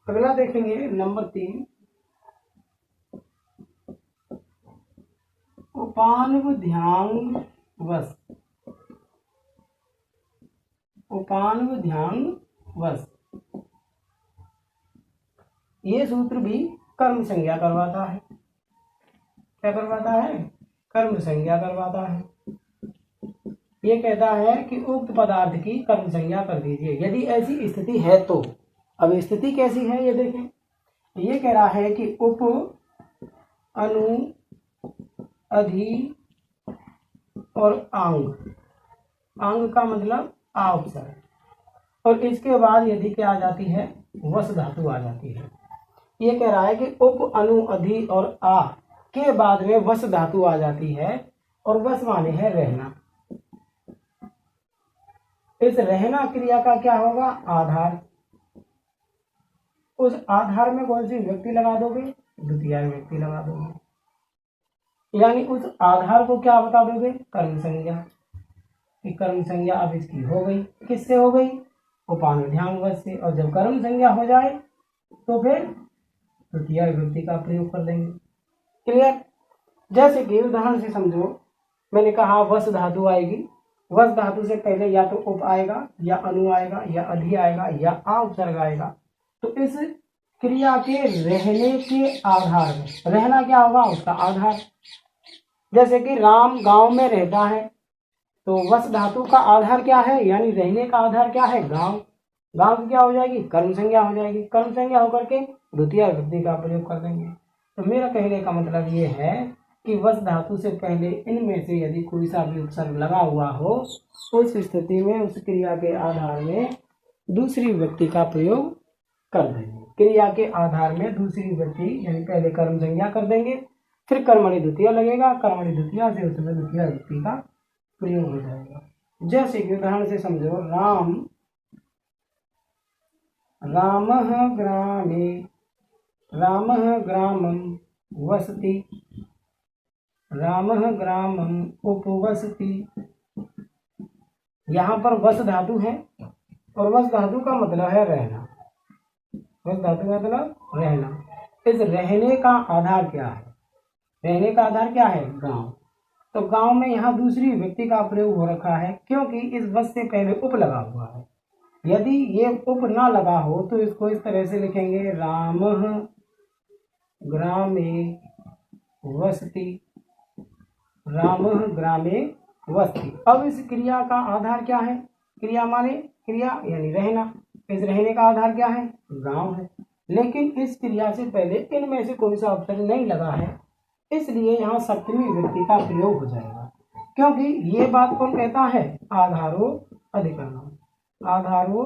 अगला देखेंगे नंबर 3, उपान्वध्यांग वस। उपान्वध्यांग वस, ये सूत्र भी कर्म संज्ञा करवाता है। क्या करवाता है? कर्म संज्ञा करवाता है। ये कहता है कि उक्त पदार्थ की कर्म संज्ञा कर दीजिए यदि ऐसी स्थिति है तो। अब स्थिति कैसी है ये देखें। ये कह रहा है कि उप, अनु, अधि और आंग। आंग का मतलब आ उपसर्ग, और इसके बाद यदि क्या आ जाती है? वस धातु आ जाती है। ये कह रहा है कि उप, अनु, अधि और आ के बाद में वस धातु आ जाती है, और वस माने है रहना। इस रहना क्रिया का क्या होगा? आधार। उस आधार में कौन सी व्यक्ति लगा दोगे? द्वितीय व्यक्ति लगा दोगे, यानी उस आधार को क्या बता दोगे? कर्म संज्ञा। कि कर्म संज्ञा अब इसकी हो गई। किससे हो गई? उपान्वध्यांग वस से। और जब कर्म संज्ञा हो जाए तो फिर द्वितीय विभक्ति का प्रयोग कर देंगे। क्लियर? जैसे कि उदाहरण से समझो, मैंने कहा वस धातु आएगी। वस धातु से पहले या तो उप आएगा, या अनु आएगा, या अधि आएगा, या आ उपसर्ग आएगा। तो इस क्रिया के रहने के आधार में, रहना क्या होगा? उसका आधार। जैसे कि राम गांव में रहता है, तो वस धातु का आधार क्या है? यानी रहने का आधार क्या है? गांव। गांव की क्या हो जाएगी? कर्म संज्ञा हो जाएगी। कर्म संज्ञा होकर के द्वितीय विभक्ति का प्रयोग कर देंगे। तो मेरा कहने का मतलब ये है कि वस धातु से पहले इनमें से यदि कोई सा भी उपसर्ग लगा हुआ हो, उस स्थिति में उस क्रिया के आधार में दूसरी विभक्ति का प्रयोग कर देंगे। क्रिया के आधार में दूसरी विभक्ति, यानी पहले कर्म संज्ञा कर देंगे, फिर कर्मणि द्वितीय लगेगा, कर्मणि द्वितीय से उसमें द्वितीय विभक्ति का प्रयोग हो जाएगा। जैसे कि उदाहरण से समझो, रामः ग्रामे, रामः ग्रामं वसति, रामः ग्रामं उपवसति। यहाँ पर वस धातु है, और वस धातु का मतलब है रहना। वस धातु का मतलब रहना। इस रहने का आधार क्या है? रहने का आधार क्या है? गांव। तो गांव में यहाँ दूसरी विभक्ति का प्रयोग हो रखा है, क्योंकि इस वस से पहले उप लगा हुआ है। यदि ये उप ना लगा हो तो इसको इस तरह से लिखेंगे, रामः ग्रामे वसति, रामः ग्रामे वसति। अब इस क्रिया का आधार क्या है? क्रिया माने क्रिया यानी रहना। इस रहने का आधार क्या है? गांव है। लेकिन इस क्रिया से पहले इनमें से कोई सा उपसर्ग नहीं लगा है, इसलिए यहाँ सप्तमी विभक्ति का प्रयोग हो जाएगा। क्योंकि ये बात कौन कहता है? आधारो अधिकरणम। आधारो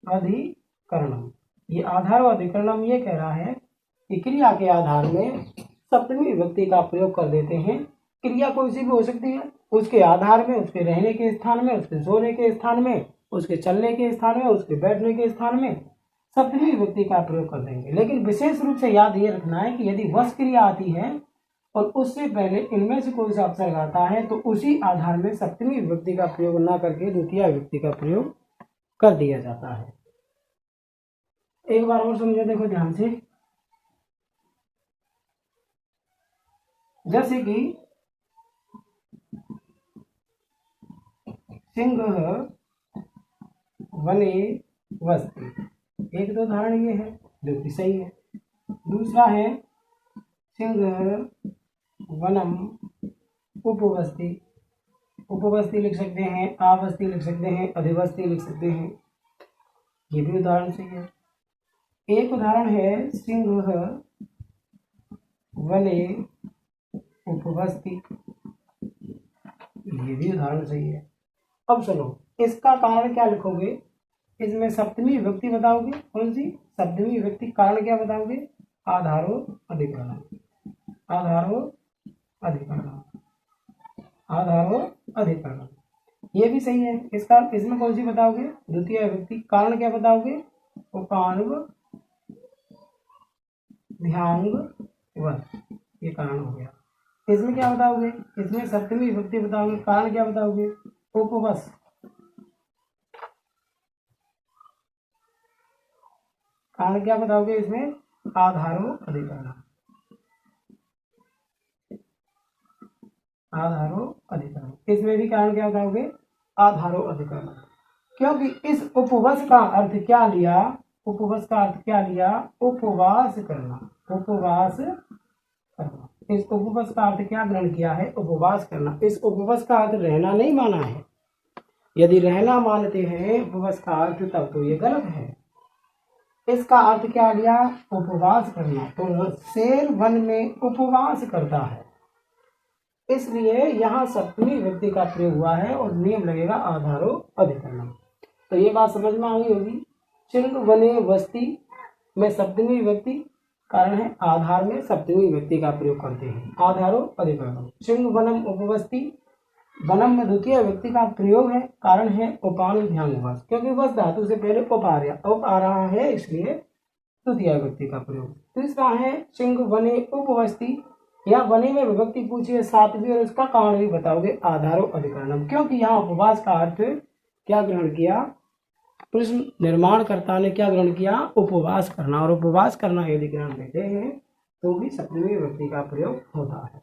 अधिकरणम। ये आधारो अधिकरणम ये कह रहा है कि क्रिया के आधार में सप्तमी विभक्ति का प्रयोग कर देते हैं। क्रिया कोई सी भी हो सकती है, उसके आधार में, उसके रहने के स्थान में, उसके सोने के स्थान में, उसके चलने के स्थान में, उसके बैठने के स्थान में सप्तमी विभक्ति का प्रयोग कर देंगे। लेकिन विशेष रूप से याद ये रखना है कि यदि वस क्रिया आती है और उससे पहले इनमें से कोई सा उपसर्ग आता है, तो उसी आधार में सप्तमी विभक्ति का प्रयोग न करके द्वितीय विभक्ति का प्रयोग कर दिया जाता है। एक बार और समझो, देखो ध्यान से। जैसे कि सिंह वने वसति, एक तो उदाहरण ये है जो कि सही है। दूसरा है सिंह वनम उपवसति। उपवसति लिख सकते हैं, आवस्ति लिख सकते हैं, अधिवस्ति लिख सकते हैं। ये भी उदाहरण सही है। एक उदाहरण है सिंह वने उपवसति, ये भी उदाहरण सही है। अब सुनो, इसका कारण क्या लिखोगे? इसमें सप्तमी विभक्ति बताओगे। कौन सी सप्तमी विभक्ति? कारण क्या बताओगे? आधारो अधिकरणम। आधारो अधिकरणम, आधारो अधिकरणम, ये भी सही है। इसका इसमें कौन सी बताओगे? द्वितीय विभक्ति। कारण क्या बताओगे? उपान्वध्यांग वस, ये कारण हो गया। इसमें क्या बताओगे? इसमें सप्तमी विभक्ति बताओगे। कारण क्या बताओगे? उपवस। कारण क्या बताओगे इसमें? आधारो अधिकरण, आधारो अधिकरण। इसमें भी कारण क्या बताओगे? आधारो अधिकरण। क्योंकि इस उपवास का अर्थ क्या लिया? उपवास का अर्थ क्या लिया? उपवास करना, उपवास करना। इस उपवास का अर्थ क्या ग्रहण किया है? उपवास करना। इस उपवास का अर्थ रहना नहीं माना है। यदि रहना मानते हैं उपवास का अर्थ तब तो ये गलत है। इसका अर्थ क्या लिया? उपवास करना। तो शेर वन में उपवास करता है, इसलिए यहाँ सप्तमी विभक्ति का प्रयोग हुआ है और नियम लगेगा आधारो अधिकरणम। तो ये बात समझ में आई होगी। चिंग वने वस्ती में सप्तमी विभक्ति, कारण है आधार में सप्तमी विभक्ति का प्रयोग करते हैं। आधारो अधिकरणम। चिंग वनम उपवस्ती, वनम में द्वितीय विभक्ति का प्रयोग है, कारण है उपानुध्यानवश, क्योंकि वस धातु से पहले उप आ रहा है, इसलिए द्वितीय विभक्ति का प्रयोग। तीसरा है चिंग वने उपवस्ती, या वने में विभक्ति पूछी है सातवीं और इसका कारण भी बताओगे आधारो अधिकरणम, क्योंकि यहाँ उपवास का अर्थ क्या ग्रहण किया? प्रश्न निर्माणकर्ता ने क्या ग्रहण किया? उपवास करना। और उपवास करना यदि ग्रहण देते हैं तो भी सप्तमी विभक्ति का प्रयोग होता है।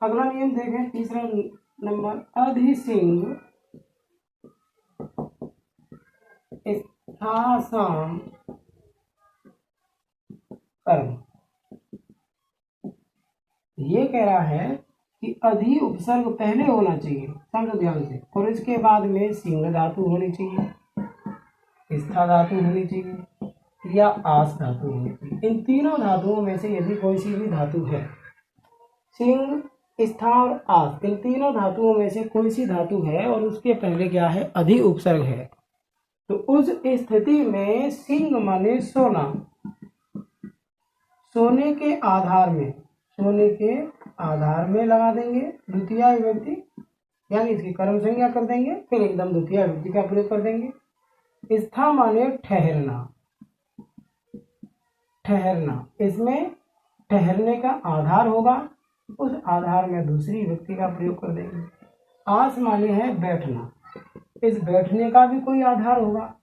अगला नियम देखें, तीसरा नंबर, अधिसिंग स्थासाम कर्म। ये कह रहा है कि अधि उपसर्ग पहले होना चाहिए, समझो ध्यान से, और इसके बाद में सिंह धातु होनी चाहिए, स्था धातु होनी चाहिए या आस धातु होनी चाहिए। इन तीनों धातुओं में से यदि कोई सी भी धातु है, सिंह, स्था और आस, इन तीनों धातुओं में से कोई सी धातु है और उसके पहले क्या है? अधि उपसर्ग है, तो उस स्थिति में सिंह माने सोना, सोने के आधार में, सोने के आधार में लगा देंगे द्वितीय विभक्ति, यानी इसकी कर्म संज्ञा कर देंगे, फिर एकदम द्वितीय विभक्ति का प्रयोग कर देंगे। स्था माने ठहरना, ठहरना, इसमें ठहरने का आधार होगा, उस आधार में दूसरी विभक्ति का प्रयोग कर देंगे। आस माने है बैठना, इस बैठने का भी कोई आधार होगा,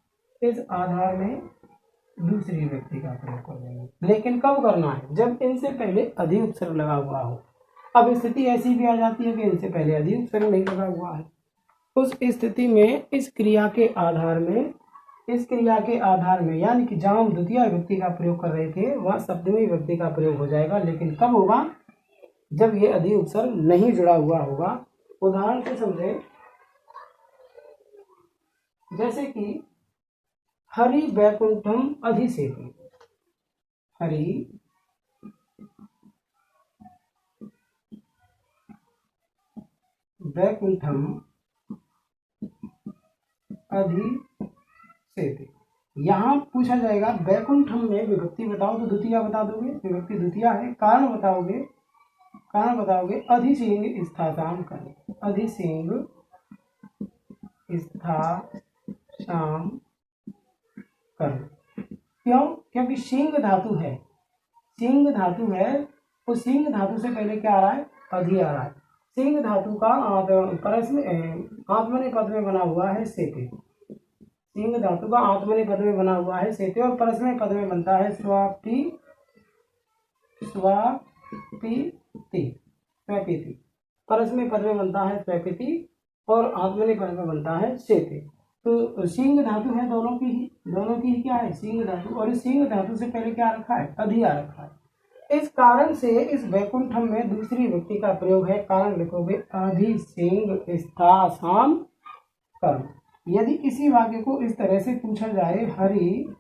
इस आधार में दूसरी विभक्ति का प्रयोग कर देंगे। लेकिन कब करना है? जब इनसे पहले अधि उपसर्ग लगा हुआ हो। अब स्थिति ऐसी भी आ जाती है कि इनसे पहले अधि उपसर्ग नहीं लगा हुआ है, उस स्थिति में इस क्रिया के आधार में, इस क्रिया के आधार में, यानी कि जहां हम द्वितीय विभक्ति का प्रयोग कर रहे थे वह सप्तमी विभक्ति का प्रयोग हो जाएगा। लेकिन कब होगा? जब ये अधि उपसर्ग नहीं जुड़ा हुआ होगा। उदाहरण से समझे, जैसे कि हरि वैकुंठम अधिसेतु, हरि वैकुंठम अधिसेतु। यहाँ पूछा जाएगा वैकुंठम में विभक्ति बताओ, तो द्वितीय बता दोगे, विभक्ति द्वितीय है। कारण बताओगे, कारण बताओगे अधिसिंह स्थासाम कर्म, अधिसिंह स्थासाम कर्म। क्यों? क्योंकि सिंह धातु है, सिंह धातु है, उस सिंह धातु से पहले क्या आ रहा है? अधि आ रहा है। सिंह धातु का परस में आत्मनेपद पद में बना हुआ है सेते, सिंह धातु का आत्मनेपद पद में बना हुआ है सेते, और परस्मय पद में बनता है स्वापी, स्वापीति, स्वपीति। परस्मय पद में बनता है स्वपीति और आत्मनेपद पद में बनता है सेते। तो सिंह धातु है दोनों की ही, दोनों की ही क्या है? सिंह धातु। और इस सिंह धातु से पहले क्या रखा है? अधि आ रखा है। इस कारण से इस वैकुंठम में दूसरी विभक्ति का प्रयोग है। कारण लिखोगे अधिसिंह स्थासाम कर्म। यदि इसी वाक्य को इस तरह से पूछा जाए, हरि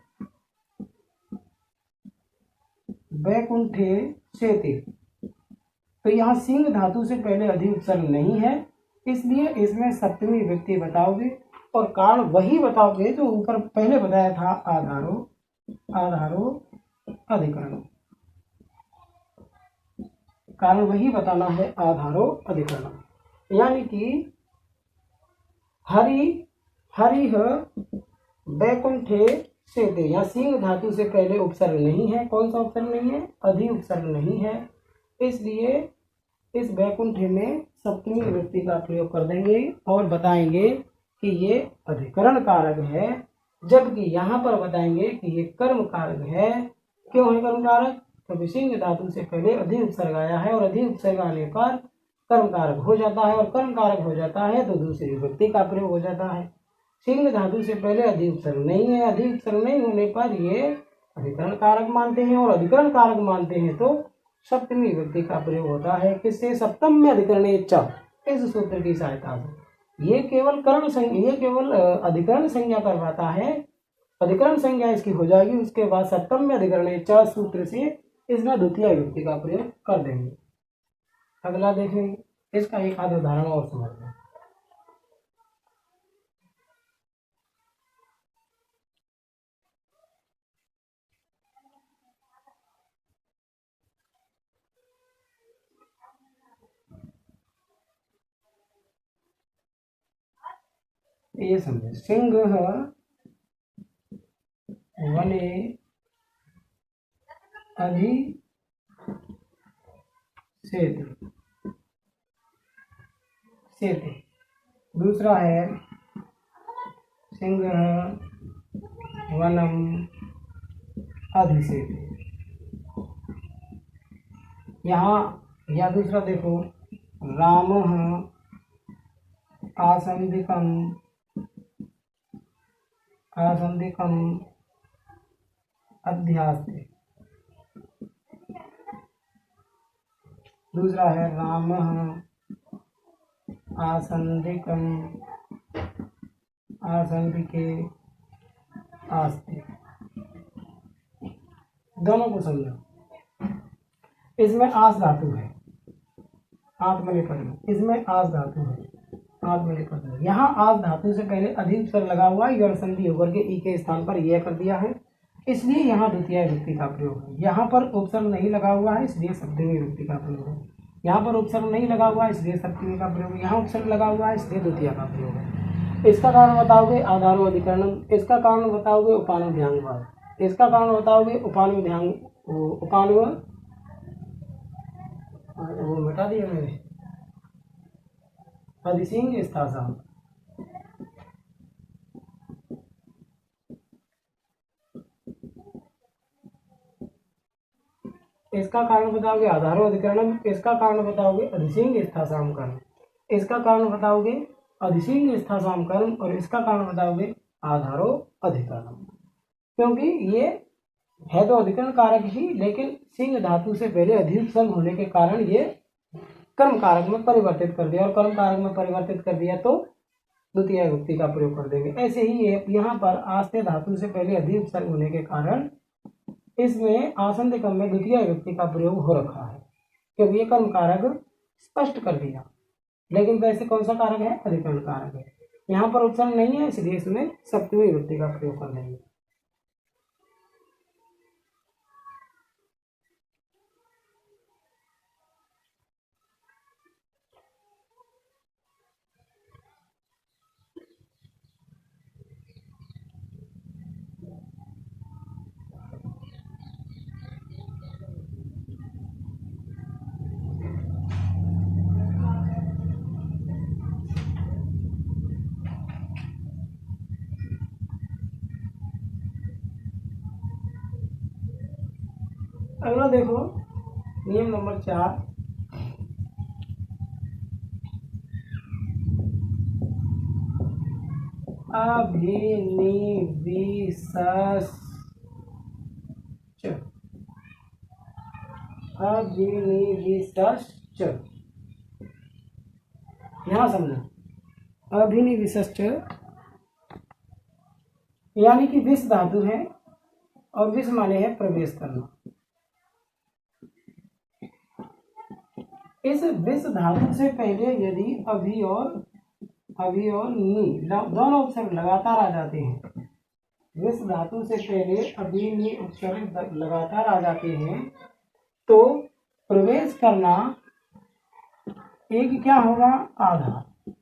वैकुंठे सेते, तो यहाँ सिंह धातु से पहले अधि उपसर्ग नहीं है, इसलिए इसमें सप्तमी विभक्ति बताओगे और कारण वही बताओगे जो ऊपर पहले बताया था, आधारो, आधारो अधिकरण। कारण वही बताना है, आधारो अधिकरण। यानी कि हरि, हरिह बैकुंठे से थे, यहाँ सिंह धातु से पहले उपसर्ग नहीं है। कौन सा उपसर्ग नहीं है? अधि उपसर्ग नहीं है, इसलिए इस बैकुंठे में सप्तमी विभक्ति का प्रयोग कर देंगे और बताएंगे कि ये अधिकरण कारक है, जबकि यहाँ पर बताएंगे कि ये कर्म कारक है। क्यों है कर्म कारक? क्योंकि सिंह धातु से पहले अधि उपसर्ग आया है और अधि उपसर्ग आने पर कर्म कारक हो जाता है, और कर्म कारक हो जाता है तो दूसरी विभक्ति का प्रयोग हो जाता है। सिंह धातु से पहले अधि उपसर्ग नहीं है, अधि उपसर्ग नहीं होने पर ये अधिकरण कारक मानते हैं, और अधिकरण कारक मानते हैं तो सप्तमी विभक्ति का प्रयोग होता है। किससे? सप्तम में अधिकरणे च, इस सूत्र की सहायता से। ये केवल अधिकरण संज्ञा करवाता है, अधिकरण संज्ञा इसकी हो जाएगी, उसके बाद सप्तम में अधिकरणे च सूत्र से इसमें द्वितीय विभक्ति का प्रयोग कर देंगे। अगला देखेंगे, इसका एक आध उदाहरण और समझ लें। ये समझे, सिंह वने अधि सेते। दूसरा है सिंह वनम अधिसेते। यहाँ या दूसरा देखो, रामः आसंदिकम अध्यास्ते। दूसरा है रामः आसंदिके आस्ते। दोनों को समझो। इसमें आस धातु है, आत्मनेपद, इसमें आस धातु है, आत्मनेपद। यहाँ आस धातु से पहले अधिक स्वर लगा हुआ है, यौन संधि होकर के ई के स्थान पर यह कर दिया है, इसलिए यहाँ द्वितीय विभक्ति का प्रयोग है। यहाँ पर उपसर्ग नहीं लगा हुआ है, इसलिए सप्तमी विभक्ति का प्रयोग है। यहाँ पर उपसर्ग नहीं लगा हुआ है, इसलिए सप्तमी का प्रयोग है। यहाँ उपसर्ग लगा हुआ है, इसलिए द्वितीय का प्रयोग है। इसका कारण बताओगे आधारो अधिकरणम, इसका कारण बताओगे उपानुध्यांग, इसका कारण बताओगे उपानुध्यांग, वो मिटा दिया मैंने, अधिसिंग स्थासाम। इसका कारण बताओगे आधारो अधिकरणम, इसका कारण बताओगे अधिसिंग स्थासाम कर्म, इसका कारण बताओगे अधिसिंग स्थासाम कर्म, और इसका कारण बताओगे आधारो अधिकरणम। क्योंकि ये है तो अधिकरण कारक ही, लेकिन सिंह धातु से पहले अधिक होने के कारण ये कर्म कारक में परिवर्तित कर दिया, और कर्म कारक में परिवर्तित कर दिया तो द्वितीय विभक्ति का प्रयोग कर देंगे। ऐसे ही यहाँ पर आस्ते धातु से पहले अधिक उपसर्ग होने के कारण इसमें आसंदिकम में द्वितीय विभक्ति का प्रयोग हो रखा है, क्योंकि ये कर्म कारक स्पष्ट कर दिया। लेकिन वैसे कौन सा कारक है? अधिकरण कारक है। यहाँ पर उपसर्ग नहीं है, इसलिए इसमें सप्तमी विभक्ति का प्रयोग कर देंगे। अगला देखो, नियम नंबर 4, अभिनिविष्ट। यहाँ समझो, अभिनिविष्ट यानी कि विष धातु है, और विष माने है प्रवेश करना। इस विष धातु से पहले यदि अभी और नी दोनों उपसर्ग लगातार आ जाते हैं, विष धातु से पहले अभी नी उपसर्ग लगातार आ जाते हैं, तो प्रवेश करना एक क्या होगा? आधार,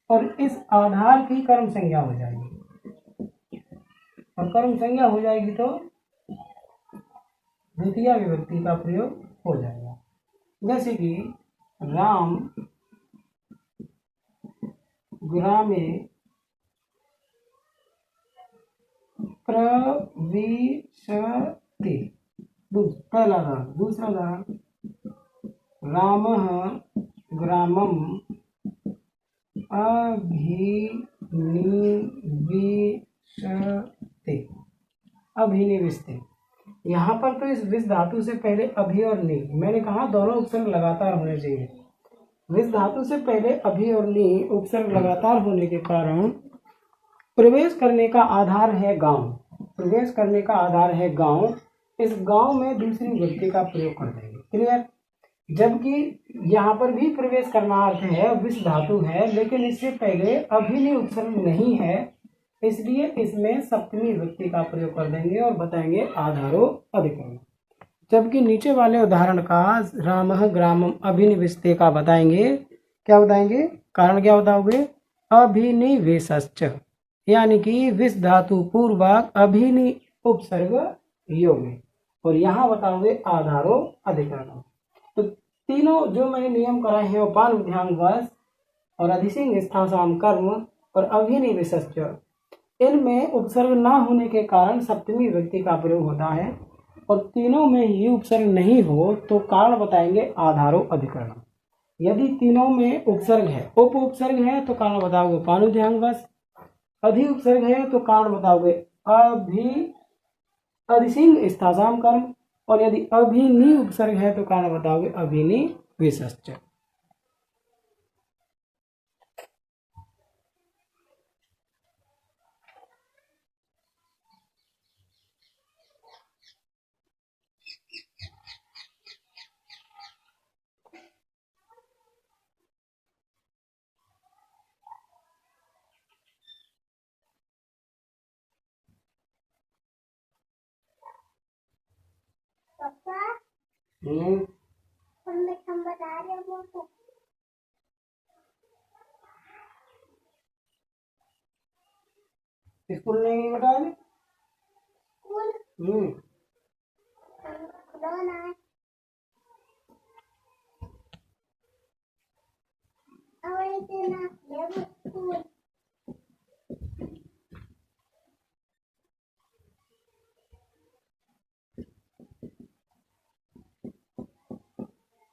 और इस आधार की कर्म संज्ञा हो जाएगी। और कर्म संज्ञा हो जाएगी तो द्वितीय विभक्ति का प्रयोग हो जाएगा। जैसे कि राम ग्रामे प्रविशति। पहला उदाहरण। दूसरा उदाहरण, रामः ग्रामम् अभिनिविशते। अभिनिविशते, यहाँ पर तो इस विस धातु से पहले अभि और नि, मैंने कहा दोनों उपसर्ग लगातार होने चाहिए। विस धातु से पहले अभि और नि उपसर्ग लगातार होने के कारण प्रवेश करने का आधार है गांव। प्रवेश करने का आधार है गांव। इस गांव में दूसरी विभक्ति का प्रयोग कर देंगे। क्लियर? जबकि यहाँ पर भी प्रवेश करना अर्थ है, विस धातु है, लेकिन इससे पहले अभिनि उपसर्ग नहीं है, इसलिए इसमें सप्तमी विभक्ति का प्रयोग कर देंगे और बताएंगे आधारो अधिकरण। जबकि नीचे वाले उदाहरण का रामः ग्रामम अभिनिवेशते का बताएंगे। क्या बताएंगे? कारण क्या बताओगे? अभिनिवेशश्च, यानी कि विस धातु पूर्वक अभिनि उपसर्ग योग्य। और यहाँ बताओगे आधारो अधिकरण। तो तीनों जो मैंने नियम कराए हैं, उपानुध्यानवश और अधिसिंग स्थासाम कर्म और अभिनिवेशश्च, इनमें उपसर्ग ना होने के कारण सप्तमी विभक्ति का प्रयोग होता है। और तीनों में ही उपसर्ग नहीं हो तो कारण बताएंगे आधारो अधिकरण। यदि तीनों में उपसर्ग है, उप उपसर्ग है तो कारण बताओगे उपानुध्यानवश, अधि उपसर्ग है तो कारण बताओगे अधिसिंग स्थासाम कर्म, और यदि अभिनि उपसर्ग है तो कारण बताओगे अभिनिवेशश्च। हम बता रहे हैं वो तो स्कूल नहीं बता रहे। स्कूल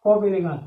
कॉपी निकाल।